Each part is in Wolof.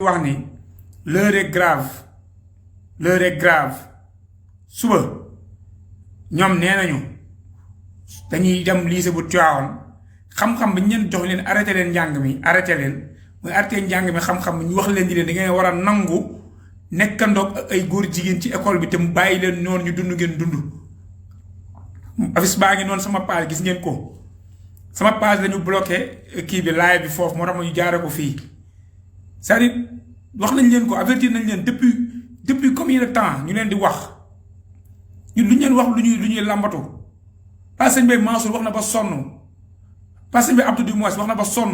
wax ni l'heure est grave l'heure est grave suba ñoom nee nañu dañuy dem lycée bu Tivaouane xam-xam bi ñu leen jox leen arrêté leen njàng mi arrêté leen muy arrêté njàng mi xam-xam bi ñu wax leen di leen da ngeen war a nangu nekkandoog ak ay góor jigéen ci école bi te mu bàyyi leen noonu ñu dund ngeen dund. affiche baa ngi noonu sama page gis ngeen ko sama page lañu bloqué kii bi live bi foofu moo tax ma ñu jaare ko fii c'est-à-dire wax nañ leen ko avertir nañ leen depuis combien de temps ñu leen di wax ñun lu ñu leen wax lu ñuy làmbatu pas sëñ Bay Mansour wax na ba sonn pas sëñ Bay Abdou du moins wax na ba sonn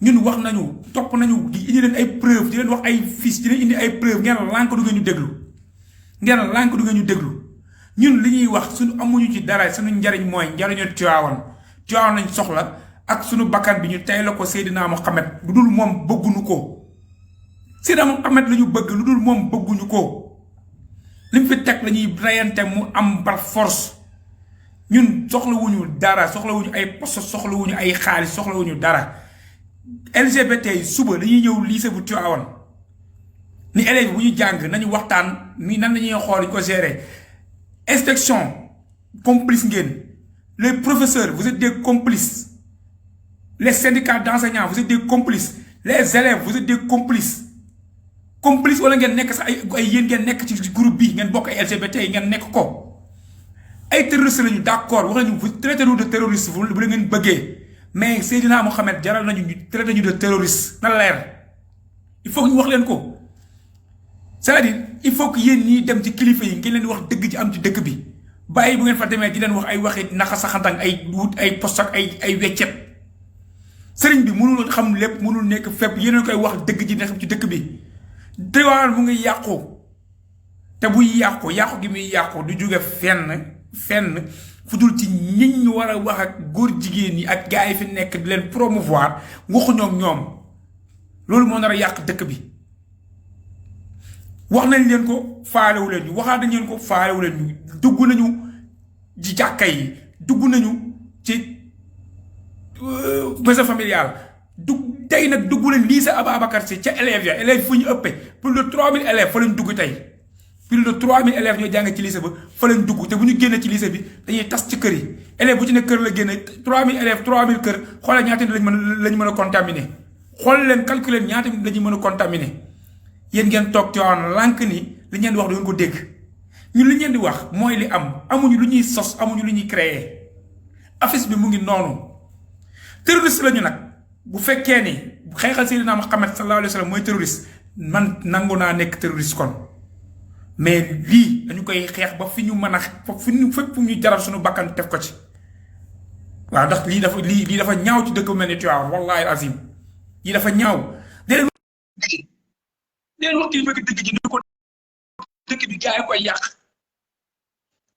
ñun wax nañu topp nañu di indi leen ay preuve di leen wax ay fiches di leen indi ay preuve ngeen lànk du ngeen ñu déglu ngeen lànk du ngeen ñu déglu ñun li ñuy wax suñu amuñu ci dara suñu njariñ mooy njariñu Tiwaawan lañ soxla ak suñu bakkan bi ñu tey la ko Seydina Mohamed lu dul moom bëgguñu ko Seydina Mohamed la ñu bëgg lu dul moom bëgguñu ko li mu fi teg la ñuy reyante mu am par force ñun soxlawuñu dara soxlawuñu ay poste soxlawuñu ay xaalis soxlawuñu dara LGBT yi suba dañuy ñëw lycée bu Tiwaawan ni élèves bu ñu jàng nañu waxtaan ni nan la ñuy xool ñu ko gérer inspection complice ngeen les professeurs vous êtes des complices les syndicats d'enseignants vous êtes des complices les élèves vous êtes des complices wala ngeen nekk sax ay yéen ngeen nekk ci groupe bi ngeen bokk ay LGBT yi ngeen nekk ko ay terroristes lañu d'accord wax nañu vous traitez-nous de terroristes bu la ngeen bëggee mais Seydina Mohamed jaral nañu ñu traité ñu de terroriste na leer il faut que ñu wax leen ko c'est-à-dire il faut que yéen ñiy dem ci kilifa yi ngeen leen wax dëgg ci am ci dëkk bi bàyyi bu ngeen fa demee di leen wax ay waxi naka saxantang ay wut ay poste ak ay weccet sëriñ bi mënul xam lépp mënul nekk fépp yéen koy wax dëgg ji nekk ci dëkk bi Tiwaawan mu ngi yàqu te buy yàqu gi muy yàqu du jóge fenn fu dul ci ñiñ ñu war a wax ak góor jigéen ñi ak gars yi fi nekk di leen promouvoir waxu ñoom loolu moo nar a yàq dëkk bi wax nañ leen ko faalewu leen ñu waxaat nañ leen ko faalewu leen ñu dugg nañu ci jàkka yi dugg nañu ci maison familiale tey nag dugg nañ lycée Ababacar Sy ca élèves fu ñu ëppee plus de 3000 élèves fa lañ dugg tey plus de 3000 élèves ñoo jàng ci lycée ba fa lañ dugg te bu ñu génnee ci lycée bi dañuy tas ci kër yi élèves bu ci ne kër la génne 3000 élèves 3000 kër xoolal ñaata nit lañ mën a contaminer xool leen calculer ñaata nit lañu mën a contaminer yéen ngeen toog ci woon lànk ni li ngeen di wax du ngeen ko dégg ñun li ngeen di wax mooy li am amuñu lu ñuy sos amuñu lu ñuy créer affiche bi mu ngi noonu terroriste lañu nag bu fekkee ni xeexal Seydina Muhammad sallallahu alayhi wa sallam mooy terroriste man nangu naa nekk terroriste kon mais lii dañu koy xeex ba fi ñu mën a fépp fu ñu jaral suñu bakkan def ko ci waaw ndax lii dafa ñaaw ci dëkk bu mel ni Tivaouane wallahi azim lii dafa ñaaw leen wax kilifa gi dëkk ji ni ko dëkk bi gaa yi koy yàq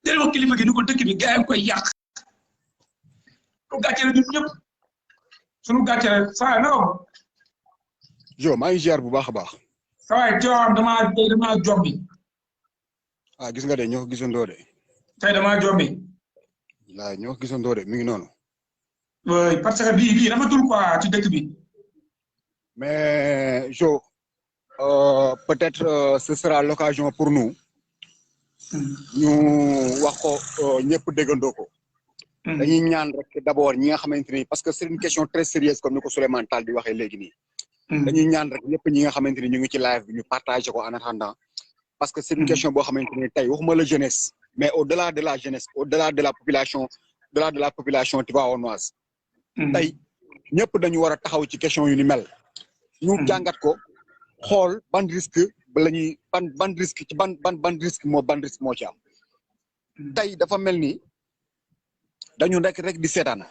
leen wax kilifa gi ni ko dëkk bi gaa yi koy yàq lu gàcce la ñun ñëpp suñu gàcce la saa naka ko jo maa ngi ziar bu baax a baax saa waay Tivaouane damaa jombi gis nga de ñoo ko gisandoo de tey damaa jombi waaw ñoo ko gisandoo de mi ngi noonu oui parce que bii rafetul quoi ci dëkk bi mais jo peut-être ce sera l'occasion pour nous ñu wax ko ñëpp déggandoo ko dañuy ñaan rek d'abord ñi nga xamante ni parce que c'est une question très sérieuse comme ni ko Souleymane Tall di waxee léegi nii dañuy ñaan rek ñëpp ñi nga xamante ni ñu ngi ci live bi ñu partager ko en attendant parce que c'est une question boo xamante ni tey waxuma la jeunesse mais au-delà de la jeunesse au-delà de la population tivaouanoise tey ñëpp dañu war a taxaw ci question yu ni mel ñu jàngat ko xool ban risque la ñuy ban risque ci ban risque moo ci am tey dafa mel ni dañu rek di seetaan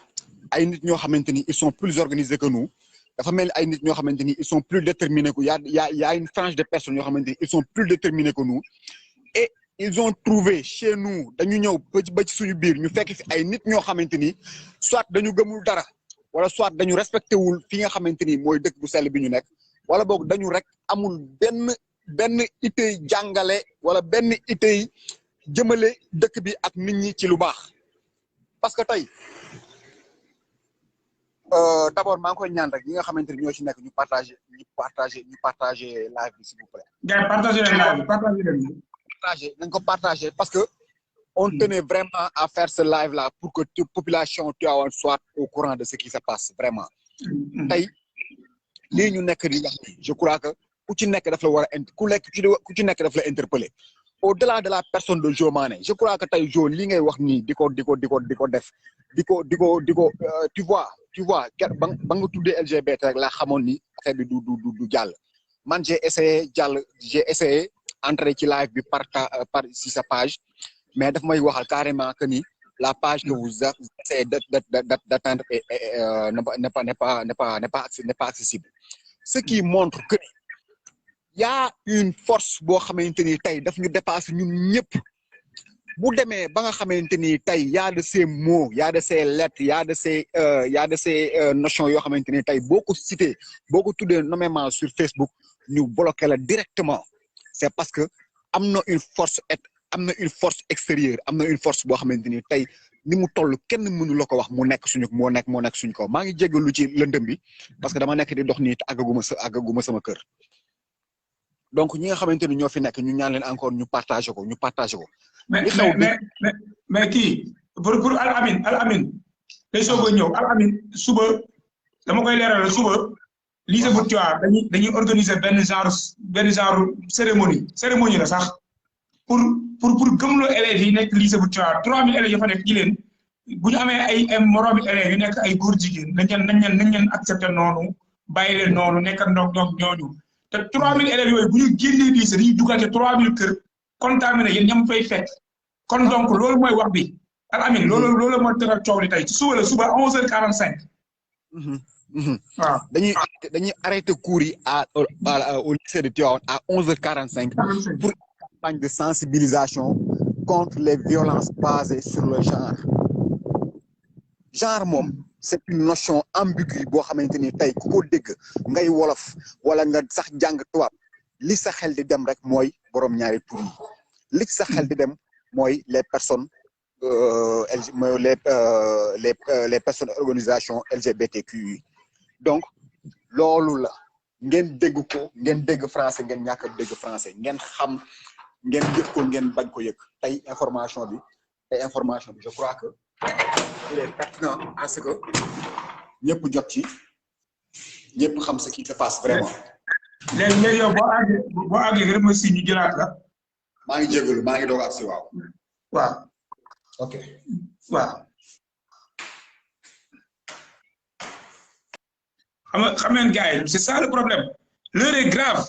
ay nit ñoo xamante ni ils sont plus organisés que nous dafa mel ni ay nit ñoo xamante ni ils sont plus déterminés que y a une frange de personnes yoo xamante ni ils sont plus déterminés que nous et ils ont trouvé chez nous dañu ñëw ba ci suñu biir ñu fekk fi ay nit ñoo xamante ni soit dañu gëmul dara wala soit dañu respecté wul fi nga xamante ni mooy dëkk bu sell bi ñu nekk wala boog dañu rek amul benn itey jàngale wala benn itey jëmale dëkk bi ak nit ñi ci lu baax parce que tey d'abord maa ngi koy ñaan rek ñi nga xamante ni ñoo ci nekk ñu partager live bi s'il vous plaît. gars partager live nañ ko partager parce que on tenait vraiment à faire ce live là pour que toute population Tivaouane soit au courant de ce qui se passe vraiment. tey lii ñu nekk di wax je crois que ku ci nekk daf la war a ku ci nekk daf la interpeller au-delà de la personne de Jo Mané je crois que tey Jo li ngay wax nii di ko def tu vois ba nga tuddee LGBT rek laa xamoon ni affaire bi du jàll man j'ai essayé entrer ci live bi par si sa page mais daf may waxal carrément que ni la page que vous essayez d'atteindre n'est pas accessible ce qui montre que y a une force boo xamante ni tey daf ñu dépassé ñun ñëpp bu demee ba nga xamante ni tey y a de ces mots y a de ces lettres y a de ces notions yoo xamante ni tey boo ko cité boo ko tuddee nommément sur Facebook ñu bloqué la directement c'est parce que am na une force extérieure am na une force boo xamante ni tey ni mu toll kenn mënu la ko wax mu nekk suñu kaw maa ngi jéggalu ci lëndëm bi parce que dama nekk di dox nii te àggaguma sama kër donc ñi nga xamante ni ñoo fi nekk ñu ñaan leen encore ñu partager ko. mais kii pour Al Amin day soog a ñëw Al Amin suba dama koy leeral suba lycée bu Tivaouane dañuy organiser benn genre cérémonie la sax pour gëmloo élèves yi nekk lycée bu Tivaouane 3000 élèves yi fa nekk ji leen bu ñu amee ay moroomi élèves yu nekk ay góor jigéen nañ leen accepté noonu bàyyi leen noonu nekk ak ndox ñooñu te 3000 élèves yooyu bu ñu génnee lycée dañuy dugal te 3000 kër contaminé yéen ñam fay fekk kon donc loolu mooy wax bi Al Amin loolu moo tëral coow li tey ci suba 11h45. waaw dañuy arrêté cours yi au lycée de Tivaouane à 11h45 pour une campagne de sensibilisation contre les violences basées sur le genre moom c'est une notion ambiguë boo xamante ni tey ku ko dégg ngay wolof wala nga sax jàng tubaab li sa xel di dem rek mooy borom ñaari tur yi li sa xel di dem mooy les personnes les personnes organisation LGBTQI donc loolu la ngeen dégg ko ngeen dégg français ngeen ñàkk a dégg français ngeen xam ngeen yëg ko ngeen bañ ko yëg tey information bi je crois que il est pertinent à ce que ñëpp jot ci ñëpp xam ce qui se passe vraiment. léegi yow boo àggee rek ma si ñu jëlaat la. maa ngi jégalu maa ngi doog ak si waaw. ok waaw. xam ngeen gars yi c'est ça le problème l'heure est grave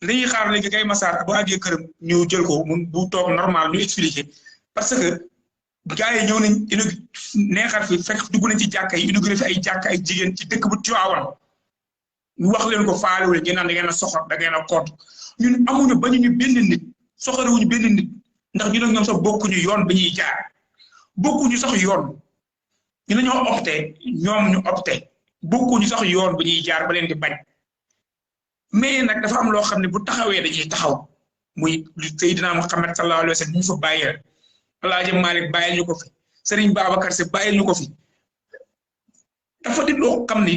li ñuy xaar léegi kay Massar boo àggee këram ñu jël ko bu toog normal ñu expliquer parce que gars yi ñëw nañ neexal fi fekk dugg nañ ci jàkka yi inauguré fi ay jàkka ay jigéen ci dëkk bu Tivaouane ñu wax leen ko faalewul ngeen naan da ngeen a soxor da ngeen a kott ñun amuñu bañuñu benn nit soxorewuñu benn nit ndax ñu nag ñoom sax bokkuñu yoon bi ñuy jaar bokkuñu sax yoon ñu la ñoo opté ñoom ñu opté bokkuñu sax yoon bi ñuy jaar ba leen di bañ mais nag dafa am loo xam ne bu taxawee dañuy taxaw muy Seydina Muhammad sallallahu alayhi wa sallam ñu fa bàyyee Alaaji Malick bàyyil ñu ko fi Serigne Babacar Sy bàyyil ñu ko fi dafa di loo xam ni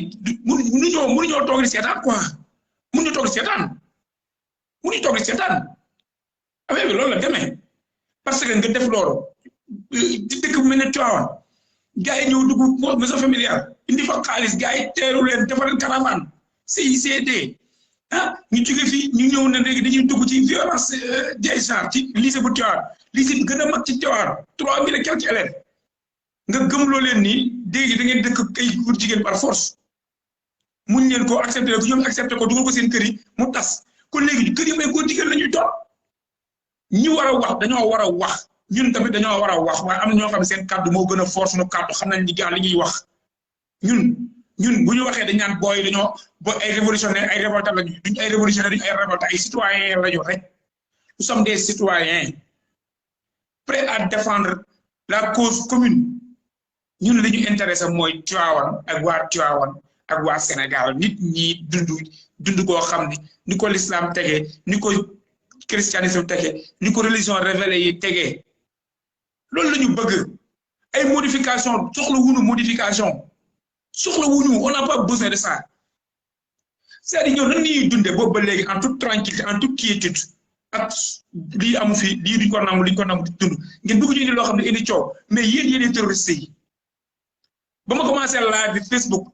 mënuñoo toog di seetaan quoi mënuñu toog di seetaan affaire bi loolu la demee parce que nga def loolu di dëkk bu mel ne Tivaouane gars yi ñëw dugg maison familiale indi fa xaalis gars yi teeru leen defal leen caravane CICD ñu jóge fii ñu ñëw ne léegi dañuy dugg ci violence des genres ci lycée bu Tivaouane lycée bi gën a mag ci Tivaouane 3000 et quelques élèves nga gëmloo leen ni dégg da ngeen dëkk ay góor jigéen par force muñ leen ko accepté ko ñoom accepté ko dugal ko seen kër yi mu tas kon léegi kër yi may góor jigéen la ñuy toog ñi war a wax dañoo war a wax ñun tamit dañoo war a wax waaye am na ñoo xam ne seen kàddu moo gën a force suñu kàddu xam nañ li ñuy wax ñun bu ñu waxee dañ naan booy dañoo ay révolutionnaire ay révolté lañu duñ ay révolutionnaire duñ ay révolté ay citoyens lañu rek nous sommes des citoyens prêts à défendre la cause commune ñun li ñu intéressé mooy Tivaouane ak waa Sénégal nit ñi dund koo xam ni ko l'islam tegee ni ko christianisme tegee ni ko religion révélée yi tegee loolu la ñu bëgg ay modification soxla wunu modification soxla wuñu on n'a pas besoin de ça c'est-à-dire ñoo nan ñuy dundee boobu ba léegi en toute tranquillité en toute quiétude ak lii amu fi lii duñ ko nangu liñ ko nangu di dund ngeen bëgg ñu indi loo xam ne indi coow mais yéen terroristes yi ba ma commencé live bi Facebook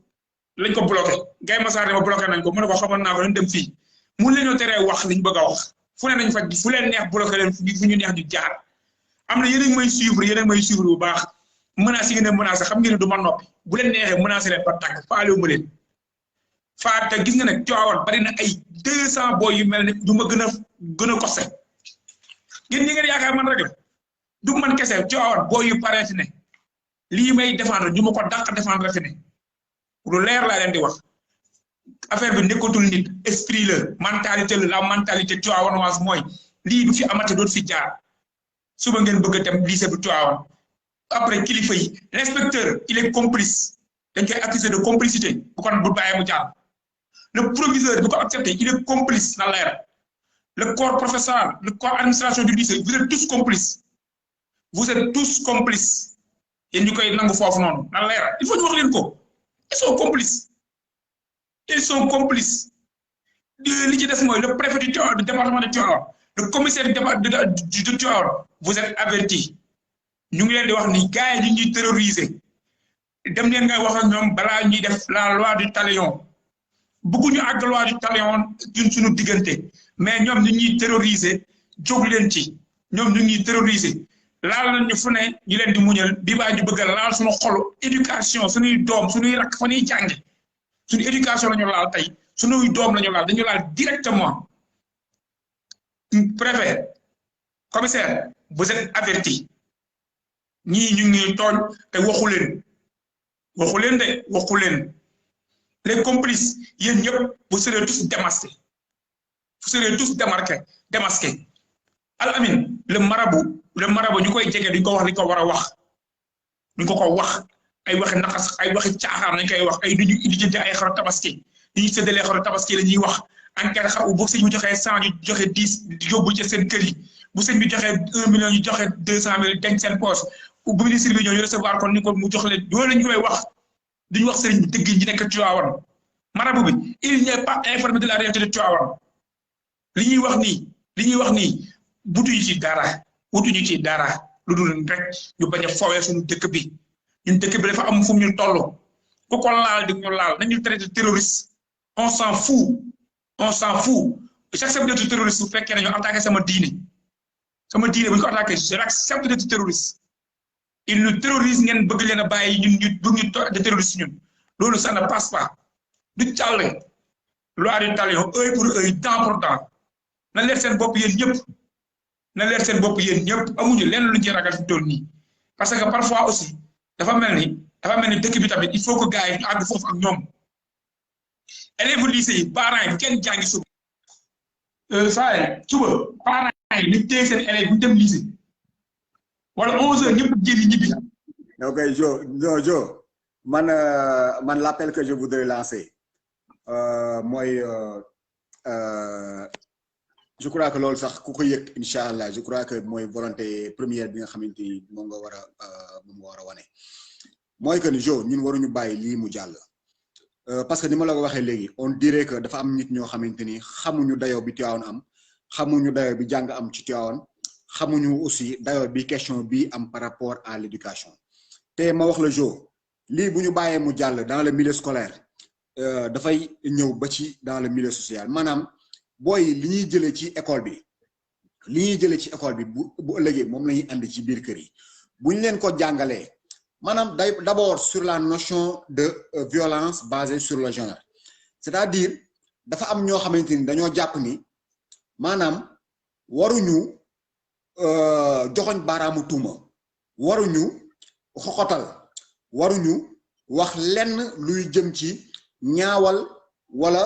lañ ko bloqué Gaye Massar ne ma bloqué nañ ko mu ne ko xamoon naa ko nañ dem fii mun leen ñoo teree wax liñ bëgg a wax fu ne nañ fa fu leen neex bloqué leen fu ñu neex ñu jaar am na yéen a ngi may suivre bu baax menace yi ngeen ne menacé xam ngeen ne du ma noppi bu leen neexee menacé leen ba tàgg faalewu ma leen faate gis nga nag Tivaouane bari na ay 200 boy yu mel ne du ma gën a kose ngeen ñi ngeen yaakaar man rek la du man kese Tivaouane boy yu pareeti ne lii may défendre ñu ma ko dàq défendre fi ne lu leer laa leen di wax affaire bi nekkatul nit esprit la mentalité tivaouanoise mooy lii du fi amate doot fi jaar suba ngeen bëgg a dem lycée bu Tivaouane après kilifa yi l'inspecteur il est complice dañ koy accusé de complicité bu kon bu bàyyee mu jaar le proviseur bu ko accepté il est complice na leer le corps professoral le corps administration du lycée vous êtes tous complices yéen ñu koy nangu foofu noonu na leer il faut ñu wax leen ko ils sont complices li ci des mooy le préfet du département de Tivaouane le commissaire de Tivaouane vous êtes avertis ñu ngi leen di wax ni gars yi ñu ñuy terroriser dem leen ngay wax ak ñoom balaa ñuy def la loi du talion bëgguñu àgg loi du talion ñun suñu diggante mais ñoom ñu ñuy terroriser jóg leen ci ñoom ñu ñuy terroriser laal nañu fu ne ñu leen di muñal bi baa ñu bëgg a laal suñu xolu éducation suñuy doom suñuy rakk fa ñuy jànge suñu éducation lañu laal tey suñuy doom lañu laal dañu laal directement préfet commissaire vous êtes avertis ñii ñu ngi tooñ te waxu leen les complices yéen ñëpp vous serez tous démasqués démasqués Al Amin le marabout ñu koy jege duñ ko wax li ko war a wax duñ ko wax ay waxi naqas ay waxi caaxaan lañ koy wax ay duñu indi jënd ay xaru tabaski li ñuy séddalee xaru tabaski la ñuy wax enquête xaru bu sëñ bi joxee 100 ñu joxe 10 yóbbu ci seen kër yi bu sëñ bi joxee 1 million ñu joxe 200 000 denc seen poche bu ministre bi ñëw ñu recevoir kon ni ko mu jox leen loolu lañ koy wax duñu wax sëriñ bi dëgg ñi nekk Tivaouane marabout bi il n'est pas informé de la réalité de Tivaouane li ñuy wax nii wutuñu ci dara lu dul rek ñu bañ a fowee suñu dëkk bi ñun dëkk bi dafa am fu ñu toll ku ko laal di ñu laal nañu traité terroriste on s'en fout j'accepte d'être terroriste bu fekkee ne ñu attaqué sama diine bu ñu ko attaqué j'accepte d'être terroriste il nous terrorise ngeen bëgg leen a bàyyi ñun ñu bëgg ñu de terroriste ñun loolu ça ne passe pas du jàll loi du talion œil pour œil dent pour dent na leer seen bopp yéen ñëpp amuñu lenn luñ ci ragal fi toll nii parce que parfois aussi dafa mel ni dëkk bi tamit il faut que gars yi ñu àgg foofu ak ñoom élèves lycée yi parents yi kenn jàngi suba parents yi ñu téye seen élèves bu dem lycée wala 11h ñëpp génn ñibbi. ok Jo man l'appel que je voudrais lancer mooy je crois que loolu sax ku ko yëg incha allah je crois que mooy volonté première bi nga xamante ni moom nga war a wane mooy que ni Jo ñun waruñu bàyyi lii mu jàll parce que ni ma la ko waxee léegi on dirait que dafa am nit ñoo xamante ni xamuñu dayoo bi Tivaouane am xamuñu dayoo bi jàng am ci Tivaouane xamuñu aussi dayoo bi question bi am par rapport à l'éducation te ma wax la Jo lii bu ñu bàyyee mu jàll dans le milieu scolaire dafay ñëw ba ci dans le milieu social maanaam booy li ñuy jëlee ci école bi bu ëllëgee moom la ñuy andi ci biir kër yi bu ñu leen ko jàngalee maanaam d'abord sur la notion de violence basée sur le genre c'est-à-dire dafa am ñoo xamante ni dañoo jàpp ni maanaam waruñu joxoñ baaraamu tuuma waruñu xoxotal waruñu wax lenn luy jëm ci ñaawal wala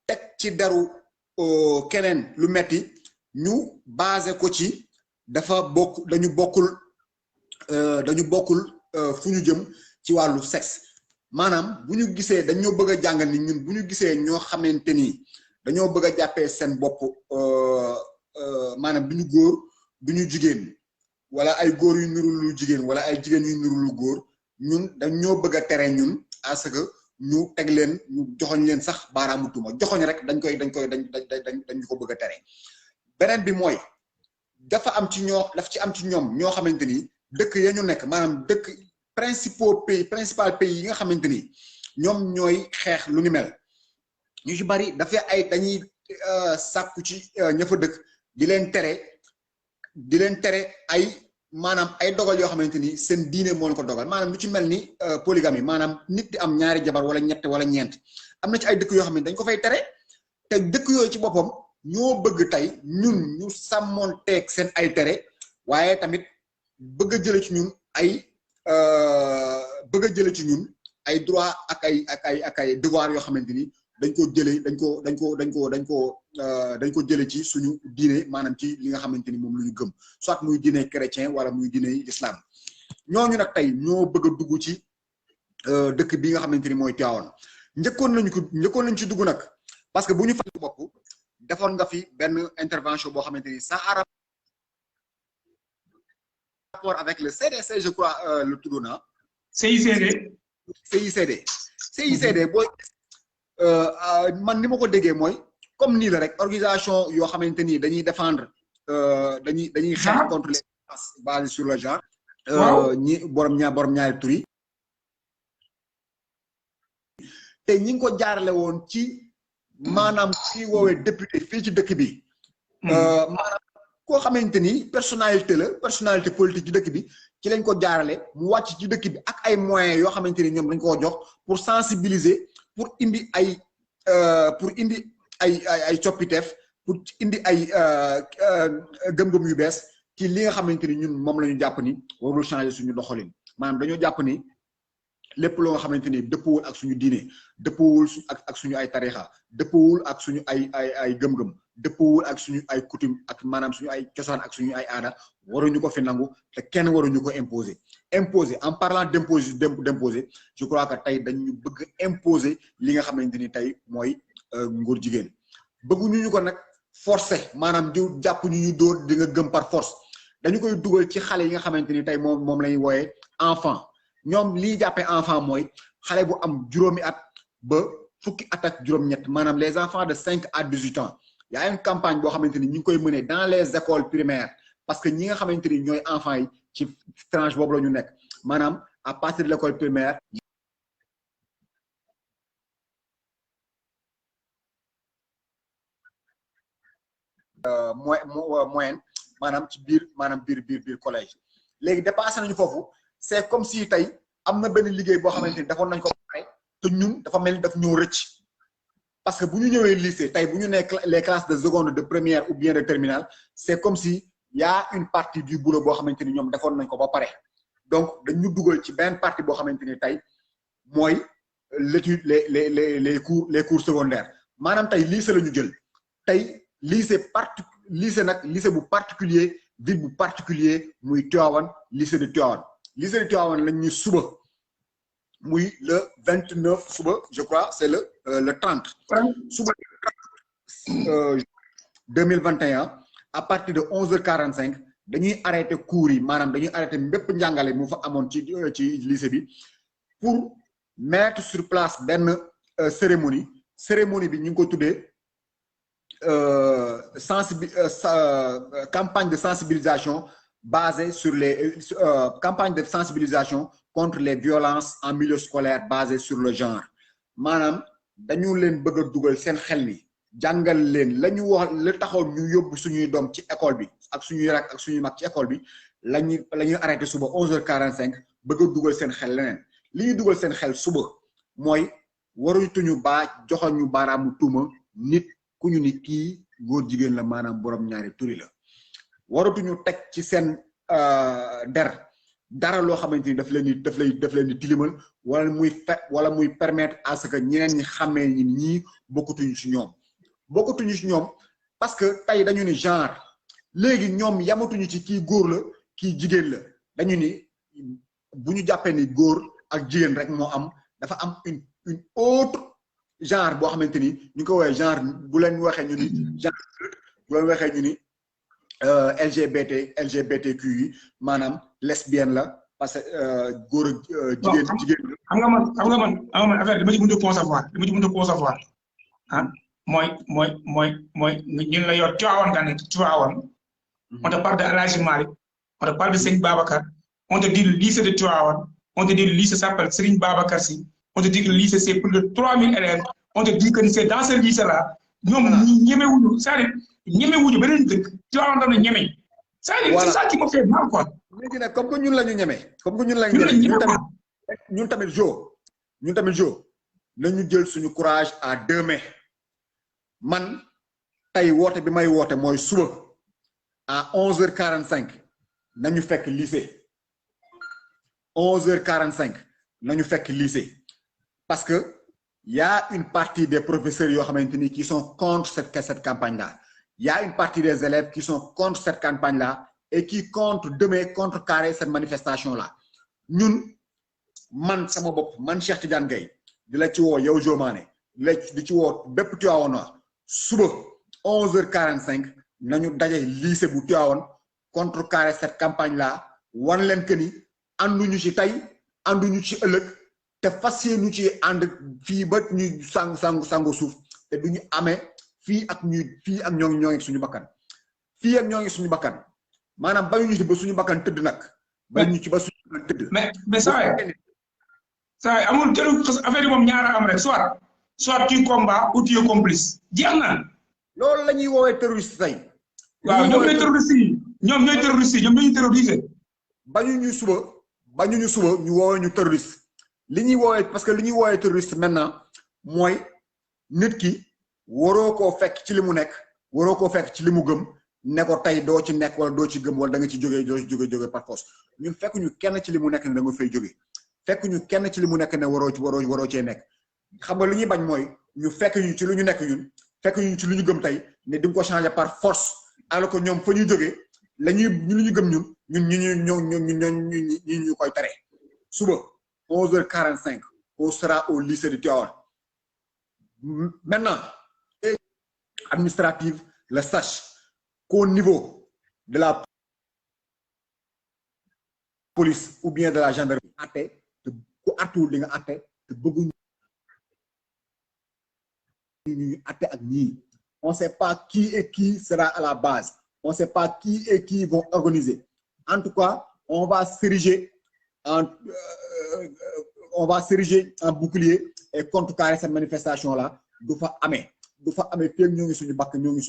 teg ci deru keneen lu metti ñu basé ko ci dañu bokkul fu ñu jëm ci wàllu sexe maanaam bu ñu gisee dañoo bëgg a jàngal ni ñun bu ñu gisee ñoo xamante ni dañoo bëgg a jàppee seen bopp maanaam du ñu góor du ñu jigéen wala ay góor yu nuru lu jigéen wala ay jigéen yu nuru lu góor ñun dañoo bëgg a tere ñun à ce que ñu teg leen ñu joxoñ leen sax baaraamu tuuma joxoñ rek dañ ko bëgg a tere beneen bi mooy dafa am ci ñoom ñoo xamante ni dëkk ya ñu nekk maanaam dëkk principal pays yi nga xamante ni ñoom ñooy xeex lu ni mel ñu ci bari dafa dañuy sàkku ci ña fa dëkk di leen tere ay maanaam ay dogal yoo xamante ni seen diine moo ko dogal maanaam lu ci mel ni polygamie maanaam nit di am ñaari jabar wala ñett wala ñeent am na ci ay dëkk yoo xam ne dañ ko fay tere te dëkk yooyu ci boppam ñoo bëgg tey ñun ñu sàmmoon teeg seen ay tere waaye tamit bëgg a jële ci ñun ay droit ak ay devoir yoo xamante ni dañ ko jële ci suñu diine maanaam ci li nga xamante ni moom lu ñu gëm soit muy diine chrétien wala muy diine islam ñooñu nag tey ñoo bëgg a dugg ci dëkk bi nga xamante ni mooy Tivaouane njëkkoon nañ ci dugg nag parce que bu ñu fàttali bopp defoon nga fi benn intervention boo xamante ni ça a rapport avec le CDC je crois le tudd na CICD booy man ni ma ko déggee mooy comme nii la rek organisation yoo xamante ni dañuy défendre dañuy xeex contre les violences basées sur le genre ñi borom ñaari tur yi te ñi ngi ko jaarale woon ci maanaam kii woowee député fii ci dëkk bi maanaam koo xamante ni personnalité politique ci dëkk bi ci lañ ko jaarale mu wàcc ci dëkk bi ak ay moyens yoo xamante ni ñoom dañ koo jox pour sensibiliser pour indi ay coppiteef pour indi ay gëm-gëm yu bees ci li nga xamante ni ñun moom la ñu jàpp ni warul changer suñu doxalin maanaam dañoo jàpp ni lépp loo nga xamante ni dëppawul ak suñu diine dëppawul ak suñu ay tarixa dëppawul ak suñu ay gëm-gëm dëppawul ak suñu ay coutume ak maanaam suñu ay cosaan ak suñu ay aada waruñu ko fi nangu te kenn waruñu ko imposer en parlant d'imposer je crois que tey dañu bëgg imposer li nga xamante ni tey mooy ngóor jigéen bëgguñu ñu ko nag forcer maanaam di jàpp ñu dóor di nga gëm par force dañu koy dugal ci xale yi nga xamante ni tey moom lañuy wooyee enfant ñoom lii jàppee enfant mooy xale bu am juróomi at ba fukki at ak juróom-ñett maanaam les enfants de 5 à 18 ans y a une campagne boo xamante ni ñu ngi koy mener dans les écoles primaires parce que ñi nga xamante ni ñooy enfants yi ci tranche boobu la ñu nekk maanaam à partir de l'école primaire moyenne maanaam ci biir collège léegi dépassé nañu foofu c'est comme si tey am na benn liggéey boo xamante ni defoon nañ ko pare te ñun dafa mel ni daf ñoo rëcc parce que bu ñu ñëwee lycée tey bu ñu nekk les classes de seconde de première ou bien de terminale c'est comme si y a une partie du boulot boo xamante ni ñoom defoon nañ ko ba pare donc dañu dugal ci benn partie boo xamante ni tey mooy l'étude les cours secondaires maanaam tey lycée la ñu jël tey lycée bu particulier ville bu particulier muy Tivaouane lycée de Tivaouane lañ ñu suba muy le 29 suba je crois c'est le 30 suba 2021 à partir de 11h45 dañuy arrêté cours yi maanaam dañuy arrêté mbépp njàngale mu fa amoon ci lycée bi pour mettre sur place benn cérémonie bi ñu ngi ko tuddee campagne de sensibilisation basée sur campagne de sensibilisation contre les violences en milieu scolaire basées sur le genre maanaam dañu leen bëgg a dugal seen xel ni jàngal leen la ñu wax la taxoon ñu yóbbu suñuy doom ci école bi ak suñuy rak ak suñuy mag ci école bi la ñuy arrêté suba 11h45 bëgg a dugal seen xel leneen li ñuy dugal seen xel suba mooy waruñu joxoon ñu baaraamu tuuma nit ku ñu ni kii góor jigéen la maanaam borom ñaari turi la waratuñu teg ci seen dara loo xamante ni daf leen di tilimal wala muy permettre à ce que ñeneen ñi xàmmee ñi ñii bokkatuñu ci ñoom parce que tey dañu ni genre léegi ñoom yamatuñu ci kii góor la kii jigéen la dañu ni bu ñu jàppee ni góor ak jigéen rek moo am dafa am une autre genre boo xamante ni ñu ko woowee genre bu leen waxee ñu ni genre bu leen waxee ñu ni LGBTQ yi maanaam lesbienne la parce que góor jigéen xam nga man affaire dama ci mën a concevoir ah mooy ñun la yor Tivaouane nga nekk Tivaouane on te parle de El Hadji Malick on te parle de Serigne Babacar on te dit le lycée de Tivaouane on te dit le lycée s'appelle Serigne Babacar Sy on te dit que le lycée c'est plus de 3000 élèves on te dit que c'est dans ce lycée là ñoom ñemewuñu c'est-à-dire ñemewuñu beneen dëkk Tivaouane dam na ñeme c'est-à-dire c'est ça qui me fait mal quoi léegi nag comme que ñun la ñu ñeme comme que ñun la ñu ñeme ñun tamit jo nañu jël suñu courage à 2 mains man tey woote bi may woote mooy suba à 11h45 nañu fekk lycée 11h45 nañu fekk lycée parce que y a une partie des professeurs yoo xamante ni qui sont contre cette campagne là y a une partie des élèves qui sont contre cette campagne là et qui comptent demain contrecarrer cette manifestation là ñun man sama bopp man Cheikh Tidiane Gaye di la ci woo yow Jomane di ci woo bépp Tivaouane suba 11h45 nañu daje lycée bu Tivaouane contrecarrer cette campagne là wan leen que ni ànduñu ci tey ànduñu ci ëllëg te fas yéenu ci ànd fii ba ñuy sango suuf te duñu amee fii ak ñoo ngi suñu bakkan fii ak ñoo ngi suñu bakkan maanaam bañuñu ci ba suñu bakkan tëdd nag bañuñu ci ba suñu bakkan tëdd mais saa amul jëlu affaire yi moom ñaara am rek soit tu combats ou tu es complice jeex na loolu la ñuy woowee terroriste tey waaw ñoom ñooy terroriste yi ñoom ñooy terroriser bañuñu suba ñu woowee ñu terroriste li ñuy woowee parce que li ñuy woowee terroriste maintenant mooy nit ki waroo koo fekk ci li mu nekk waroo koo fekk ci li mu gëm ne ko tey doo ci nekk wala doo ci gëm wala da nga ci jógee par force ñun fekk ñu kenn ci li mu nekk ne da nga fay jógee fekk ñu kenn ci li mu nekk ne waroo cee nekk xam nga li ñuy bañ mooy ñu fekk ñu ci lu ñu nekk ñun fekk ñu ci lu ñu gëm tey ne di nga ko changer par force alors que ñoom fa ñu jógee lu ñu gëm ñu koy tere suba 11h45 on sera au lycée de Tivaouane maintenant administrative le sache qu'au niveau de la police ou bien de la gendarmerie atte te ku attuwul di nga atte te bëgguñu ñu atte ak ñii on sait pas qui sera à la base on sait pas qui vont organiser en tout cas on va s'ériger en bouclier et contrecarrer cette manifestation là du fa amee fii ñoo ngi suñu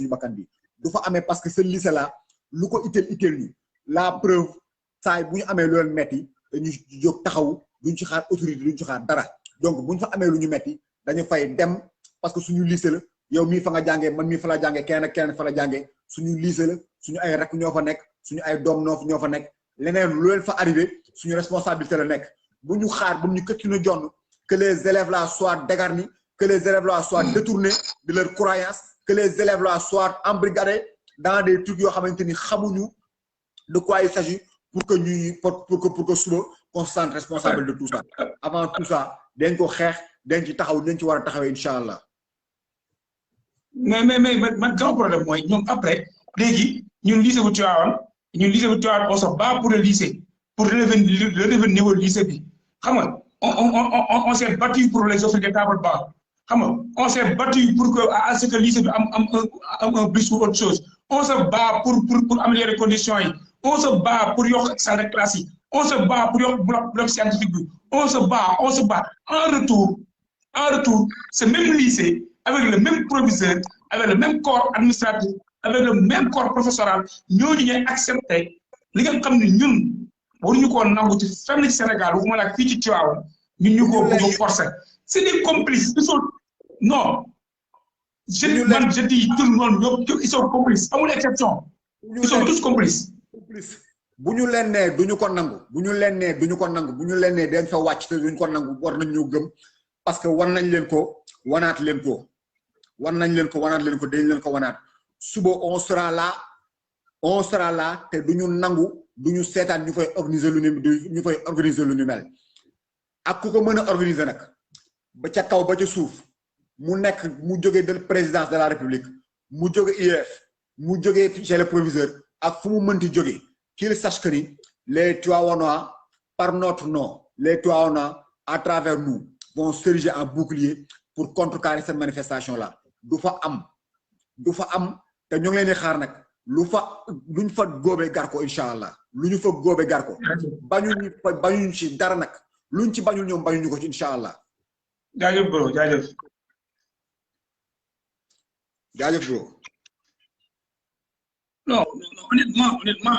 bakkan bi du fa amee parce que ce lycée là lu ko itteel ñu la preuve saa bu ñu amee lu leen metti dañu jóg taxaw duñ ci xaar autorité duñ ci xaar dara donc bu ñu fa amee lu ñu metti dañu fay dem parce que suñu lycée la yow mii fa nga jàngee man mii fa la jàngee keneen fa la jàngee suñu lycée la suñu ay rakk ñoo fa nekk suñu ay doom ñoo fa nekk leneen lu leen fa arrivé suñu responsabilité la nekk bu ñu xaar bu ñu këcc na jonn que les élèves là soient dégarnis que les élèves là soient détournés de leur croyance que les élèves là soient embrigadés dans des trucs yoo xamante ni xamuñu de quoi il s'agit pour que suba qu'on se sente responsable de tout ça avant tout ça dañ ko xeex dañ ci taxaw dañ ci war a taxawee incha allah. mais man sama problème mooy ñoom après léegi ñun lycée bu Tivaouane on se bat pour le lycée pour relever niveau lycée bi xam nga on s'est battu pour les offres de table bas xam nga on s'est battu pour que à ce que lycée bi am un bus ou autre chose on se bat pour améliorer conditions yi on se bat pour yokk salle de classe yi on se bat pour yokk bloc scientifique bi on se bat en retour ce même lycée avec le même proviseur avec le même corps administratif avec le même corps professoral ñooñu ñooy accepté li nga xam ne ñun waruñu koo nangu ci fenn ci Sénégal waxuma la fii ci Tivaouane ñun ñu ko bëgg a forcer c'est des complices ils sont non je dis tout le monde ñoom ils sont complices amul exception ils sont tous complices. bu ñu leen nee duñu ko nangu bu ñu leen nee dañ fa wàcc te duñu ko nangu war nañ ñu gëm parce que war nañ leen ko wanaat leen ko dañ leen ko wanaat suba on sera là te duñu nangu duñu seetaan ñu fay organiser lu ni mel ak ku ko mën a organiser nag ba ca kaw ba ca suuf mu nekk mu jógee de présidence de la République mu jóge IEF mu jógee chez le proviseur ak fu mu mënti jógee qu'il sache que ni les Tivaouanois par notre nom, les Tivaouanois, à travers nous, vont s'ériger en bouclier pour contrecarrer cette manifestation-là. Du fa am te ñu ngi leen di xaar nag luñ fa góobe gar ko incha allah lu ñu fa góobe gar ko bañuñ ci dara nag luñ ci bañul ñoom bañuñu ko ci incha allah. jaajëf bro jaajëf bro. non honnêtement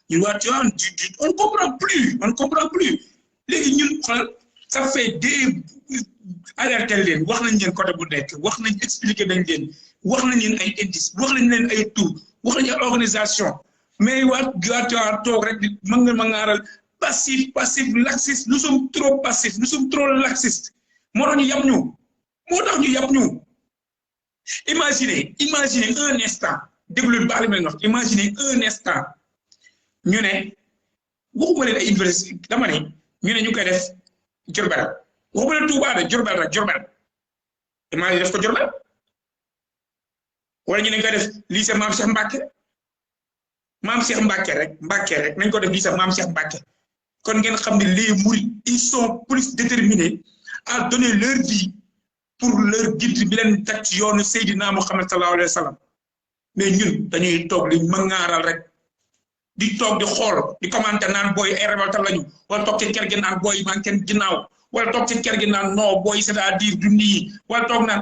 ñun waa Tivaouane on ne comprend plus léegi ñun xoolal ça fait des alerter leen wax nañ leen côté bu nekk wax nañ expliquer nañ leen wax nañ leen ay indices wax nañ leen ay tour wax nañ ay organisation mais waa Tivaouane toog rek di ma ngaaral passif laxiste nous sommes trop passifs nous sommes trop laxistes moo tax ñu yab ñu imaginez un instant déglu baax li ma leen wax imaginez un instant ñu ne waxuma leen ay université dama ne ñu ne ñu koy def Diourbel waxuma leen Touba de Diourbel rek Diourbel imaginez def ko Diourbel wala ñu ne ñu koy def lycée Mame Cheikh Mbacké rek nañ ko def lycée Mame Cheikh Mbacké kon ngeen xam ne les mourides ils sont plus déterminés à donner leur vie pour leur guide bi leen teg ci yoonu Seydina Muhammad sallallahu alayhi wa sallam mais ñun dañuy toog li mëngaaral rek di toog di xool di commenter naan booy ay révolté lañu wala toog ci kër gi naan booy man kenn ginnaaw wala toog ci kër gi naan non booy c'est-à-dire du nii wala toog naan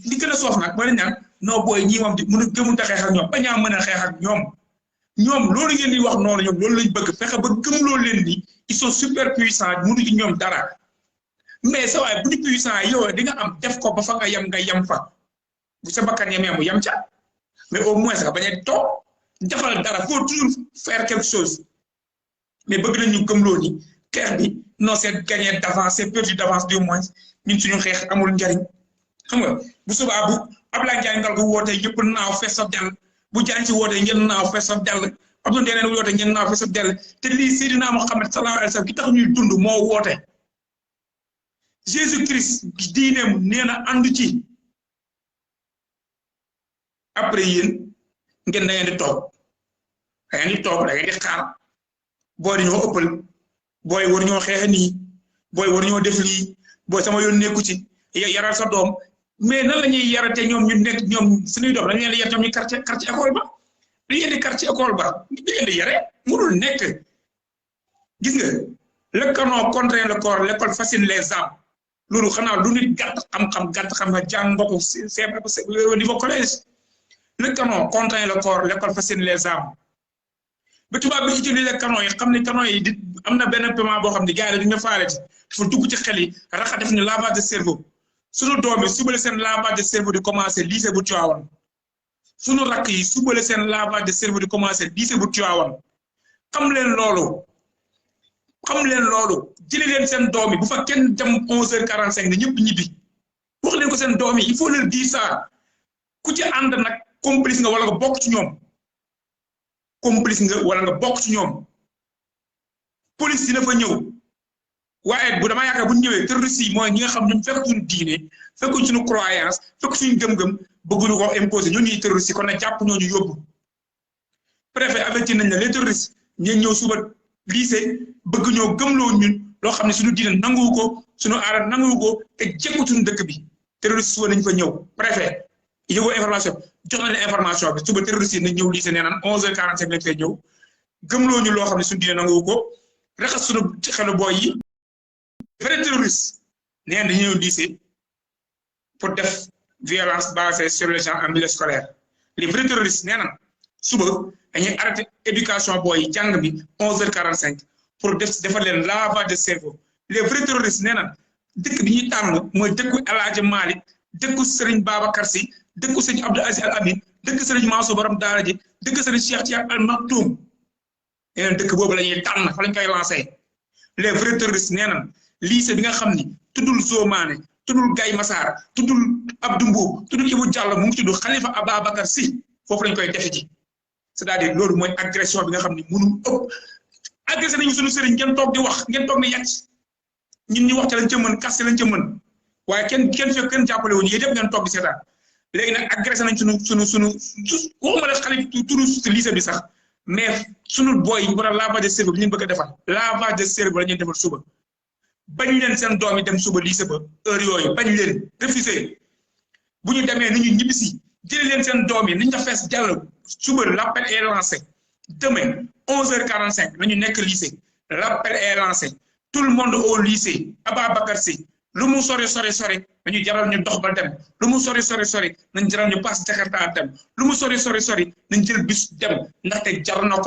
li gën a soof nag mooy naan non booy ñii moom di gëmul a xeex ak ñoom bañaa mën a xeex ak ñoom loolu ngeen di wax noonu ñoom loolu lañ bëgg fexe ba gëmloo leen ni ils sont super puissants mënu ci ñoom dara mais sa waay bu ñu puissant yow di nga am def ko ba fa nga yem fa bu sa bakkan yemee mu yem ca mais au moins nga bañ a toog defal dara faut toujours faire quelque chose mais bëgg nañu gëmloo ni xeex bi non c'est gagné d'avance c'est perdu d'avance du moins ñun suñu xeex amul njariñ xam nga bu subaa bu Abdoulaye Ndiaye ngal ko wootee yëpp naaw fees sa dell bu jaan ci wootee ngeen naaw fees sa dell Abdou Ndéné wootee ngeen naaw fees sa dell te lii Seydina Muhammad sallallahu alayhi wa sallam ki tax ñuy dund moo woote Jésus Christ diineem nee na àndu ci après yéen ngeen da ngeen di toog da ngeen di xaar booy dañoo ëppal booy war ñoo xeex nii booy war ñoo def lii booy sama yoon nekku ci yaral sa doom mais nan la ñuy yarate ñoom ñu nekk ñoom suñuy doom dañu leen di yar ñoom ñu kar ci école ba dañu leen di kar ci école ba dañu leen di yare mënul nekk gis nga le canon contraint le corps l'école fascine les âmes loolu xanaa lu nit gàtt xam jàng nga ko au niveau collège le canon contraint le corps l'école fascine les âmes ba tubaab bi utiliser canon yi xam ne canon yi di am na benn paiement boo xam ne gars yi duñu faale ci dafa dugg ci xel yi raxa def ni lavage de cerveau sunu doom yi suba la seen lavage de cerveau di commencé lycée bu Tivaouane sunu rakk yi suba la seen lavage de cerveau di commencé lycée bu Tivaouane xam leen loolu jëli leen seen doom yi bu fa kenn dem 11h45 ne ñëpp ñibbi wax leen ko seen doom yi il faut leur dire ça ku ci ànd nag complice nga wala nga bokk ci ñoom police dina fa ñëw waaye bu dama yaakaar bu ñu ñëwee terroriste yi mooy ñi nga xam ñun fekk suñu diine fekk suñu croyance fekk suñu gëm-gëm bëgguñu ko imposer ñun ñuy terroriste kon nag jàpp ñooñu yóbbu préfet avertir nañ la les terroristes ñeen ñëw suba lycée bëgg ñoo gëmloo ñun loo xam ne suñu diine nanguwu ko suñu aada nanguwu ko te jekku suñu dëkk bi terroriste suba nañ fa ñëw préfet yëgoo information jox na leen information bi suba terroriste yi nañ ñëw lycée nee naan 11h45 lañ fay ñëw gëmloo ñu loo xam ne suñu diine nanguwu ko raxas suñu xelu booy yi vrai terroriste nee dañu ñëw lycée pour def violence basée sur les gens en milieu scolaire les vrais terroristes nee na suba dañuy arrêté éducation booy jàng bi 11h45 pour defal leen lavage de cerveau les vrais terroristes nee na dëkk bi ñuy tànn mooy dëkku El Hadji Malick dëkku Serigne Babacar Sy dëkku Serigne Abdou Aziz Al Amin dëkk Serigne Mansour borom daara ji dëkk Serigne Cheikh Tidiane Al Maktoum nee na dëkk boobu la ñuy tànn fa lañ koy lancé les vrais terroristes nee na lycée bi nga xam ni tuddul Zomane tuddul Gaye Massar tuddul Abdou Mbow tuddul Ibou Diallo mu ngi tudd Khalifa Ababacar Sy foofu lañ koy defe ji c'est-à-dire loolu mooy agression bi nga xam ni mënul ëpp agressé nañu suñu sëriñ ngeen toog di wax ngeen toog ni yàcc ñun ñu wax ca lañ ca mën kaste lañ ca mën waaye kenn fekk kenn jàppale wuñu yéen yëpp ngeen toog di seetaan léegi nag agressé nañ suñu waxuma la xale turu lycée bi sax mais sunu boy yi war a lavage de cerveau bi ñu bëgg a defal lavage de cerveau la ñuy defal suba bañ leen seen doom yi dem suba lycée ba heure yooyu bañ leen refusé bu ñu demee ni ñu ñibbisi jëlee leen seen doom yi ni ñu ko fees jàll suba l'appel est lancé demain 11h45 nañu nekk lycée l'appel est lancé tout le monde au lycée Ababacar Sy lu mu sori nañu jaral ñu dox ba dem lu mu sori nañu jaral ñu pass Jakarta dem lu mu sori nañu jël bus dem ndaxte jar na ko